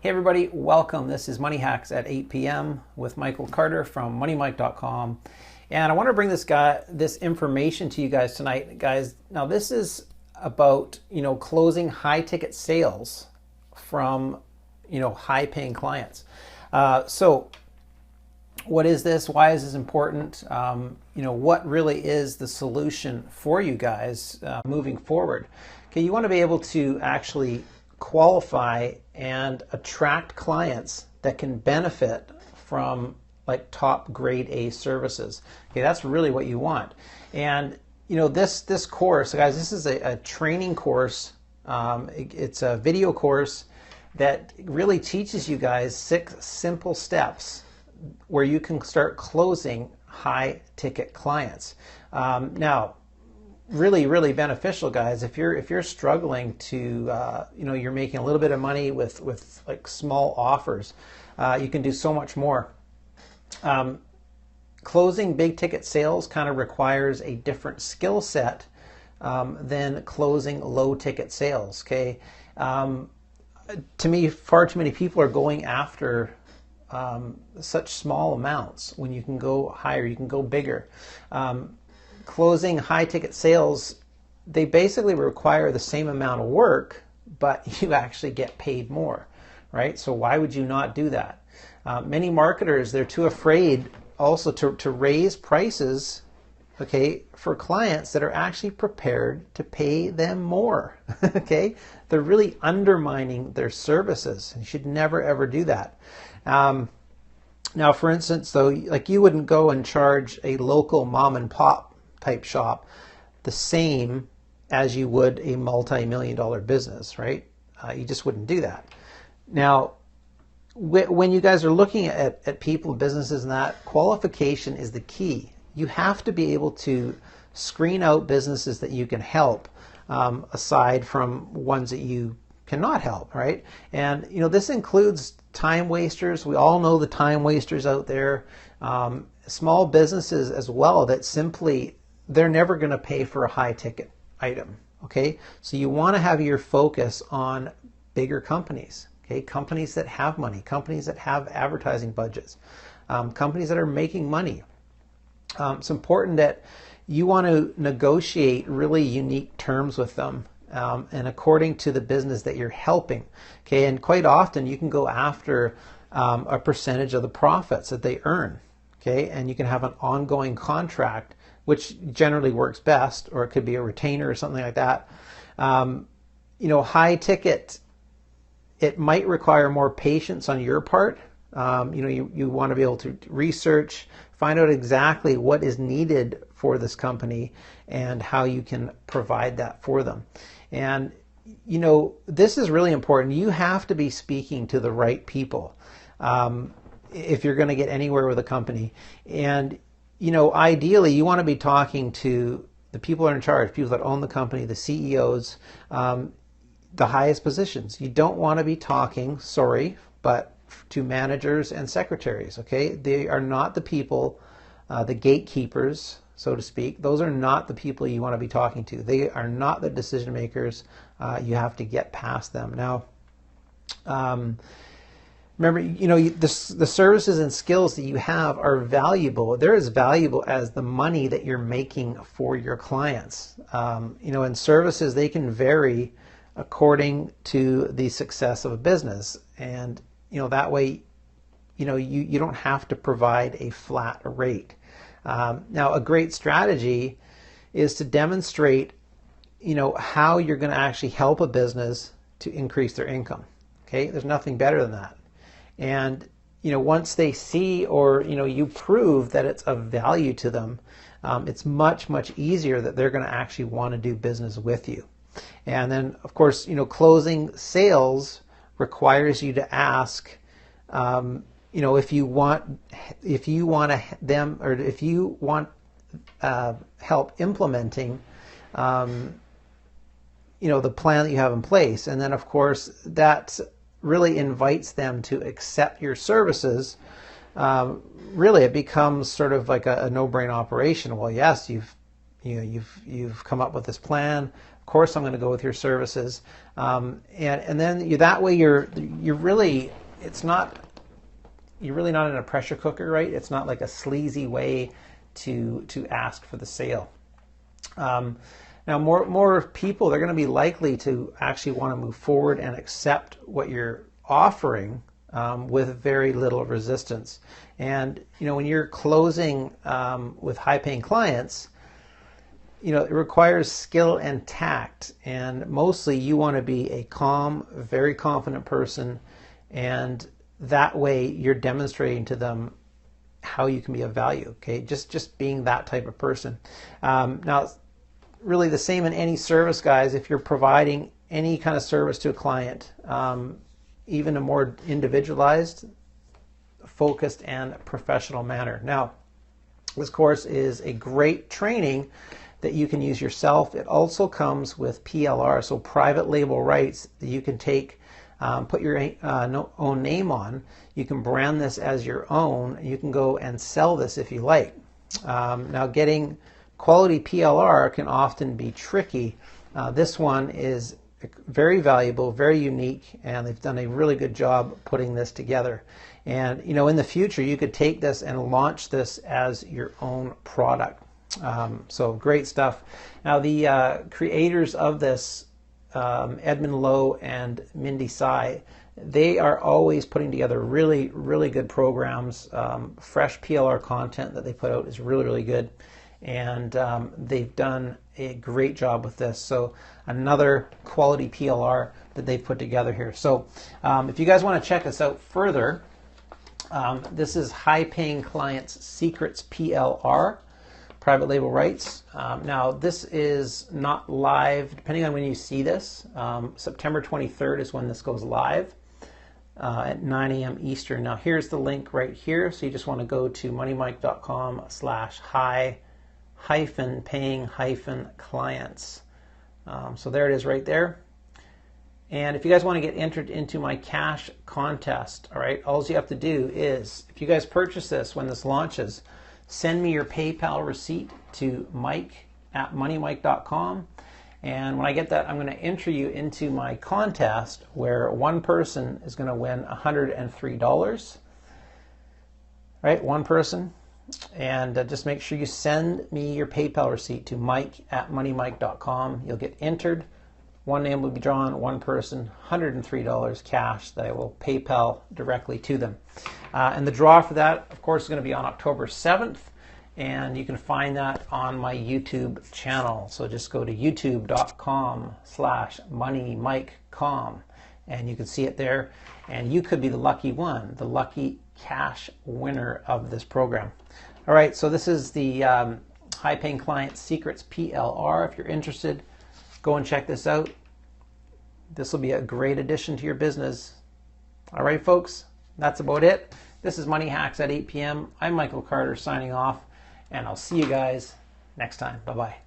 Hey everybody, welcome. This is Money Hacks at 8 p.m. with Michael Carter from moneymike.com. And I want to bring this information to you guys tonight. Guys, now this is about, closing high ticket sales from, high paying clients. So what is this? Why is this important? What really is the solution for you guys moving forward? Okay, you want to be able to actually qualify and attract clients that can benefit from like top grade A services. Okay, that's really what you want. And this course, guys, this is a training course. It's a video course that really teaches you guys 6 simple steps where you can start closing high ticket clients. Now, really beneficial, guys. If you're struggling to you're making a little bit of money with like small offers, you can do so much more. Closing big ticket sales kind of requires a different skill set than closing low ticket sales. Okay, to me, far too many people are going after such small amounts when you can go higher, you can go bigger. Closing high ticket sales, they basically require the same amount of work, but you actually get paid more, right? So why would you not do that? Many marketers, they're too afraid also to raise prices, okay, for clients that are actually prepared to pay them more, okay? They're really undermining their services. You should never ever do that. Now, for instance, though, like you wouldn't go and charge a local mom and pop type shop the same as you would a multi-million-dollar business, right? You just wouldn't do that. Now, when you guys are looking at people, businesses, and that, qualification is the key. You have to be able to screen out businesses that you can help, aside from ones that you cannot help, right? And this includes time wasters. We all know the time wasters out there. Small businesses as well that simply, they're never going to pay for a high ticket item. Okay, so you want to have your focus on bigger companies. Okay, companies that have money, companies that have advertising budgets, companies that are making money. It's important that you want to negotiate really unique terms with them, and according to the business that you're helping. Okay, and quite often you can go after a percentage of the profits that they earn. Okay, and you can have an ongoing contract, which generally works best, or it could be a retainer or something like that. High ticket, it might require more patience on your part. You want to be able to research, find out exactly what is needed for this company and how you can provide that for them. And this is really important. You have to be speaking to the right people if you're going to get anywhere with a company. And ideally, you want to be talking to the people that are in charge, people that own the company, the CEOs, the highest positions. You don't want to be talking, but to managers and secretaries, okay? They are not the people, the gatekeepers, so to speak. Those are not the people you want to be talking to. They are not the decision makers. You have to get past them. Now, remember, the services and skills that you have are valuable. They're as valuable as the money that you're making for your clients. And services, they can vary according to the success of a business. And, that way, you don't have to provide a flat rate. Now, a great strategy is to demonstrate, how you're going to actually help a business to increase their income. Okay, there's nothing better than that. And once they see, or you prove that it's of value to them, it's much easier that they're going to actually want to do business with you. And then, of course, closing sales requires you to ask, if you want help implementing, the plan that you have in place. And then, of course, that really invites them to accept your services. Really, it becomes sort of like a no-brainer operation. Well, yes, you've you've come up with this plan. Of course, I'm going to go with your services, and then that way you're really not in a pressure cooker, right? It's not like a sleazy way to ask for the sale. Now, more people, they're going to be likely to actually want to move forward and accept what you're offering with very little resistance. And when you're closing with high-paying clients, it requires skill and tact, and mostly you want to be a calm, very confident person, and that way you're demonstrating to them how you can be of value. Okay, just being that type of person. Now, really the same in any service, guys. If you're providing any kind of service to a client, even a more individualized, focused, and professional manner. Now, this course is a great training that you can use yourself. It also comes with PLR, so private label rights that you can take, put your own name on. You can brand this as your own. You can go and sell this if you like. Now, getting quality PLR can often be tricky. This one is very valuable, very unique, and they've done a really good job putting this together. And in the future, you could take this and launch this as your own product. So great stuff. Now, the creators of this, Edmund Lowe and Mindy Tsai, they are always putting together really, really good programs. Fresh PLR content that they put out is really, really good. And they've done a great job with this. So another quality PLR that they've put together here. So if you guys want to check this out further, this is High-Paying Clients Secrets PLR, private label rights. Now, this is not live, depending on when you see this. September 23rd is when this goes live at 9 a.m. Eastern. Now, here's the link right here. So you just want to go to moneymike.com/high-paying-clients. So there it is right there. And if you guys want to get entered into my cash contest, all right, all you have to do is, if you guys purchase this when this launches, send me your PayPal receipt to mike@moneymike.com. And when I get that, I'm going to enter you into my contest where one person is going to win $103. Right, one person. And just make sure you send me your PayPal receipt to mike@moneymike.com. You'll get entered. One name will be drawn, one person, $103 cash that I will PayPal directly to them. And the draw for that, of course, is going to be on October 7th. And you can find that on my YouTube channel. So just go to youtube.com/moneymikecom and you can see it there. And you could be the lucky one, the lucky cash winner of this program. All right, so this is the High-Paying Client Secrets PLR. If you're interested, go and check this out. This will be a great addition to your business. All right, folks, that's about it. This is Money Hacks at 8 p.m. I'm Michael Carter signing off, and I'll see you guys next time. Bye-bye.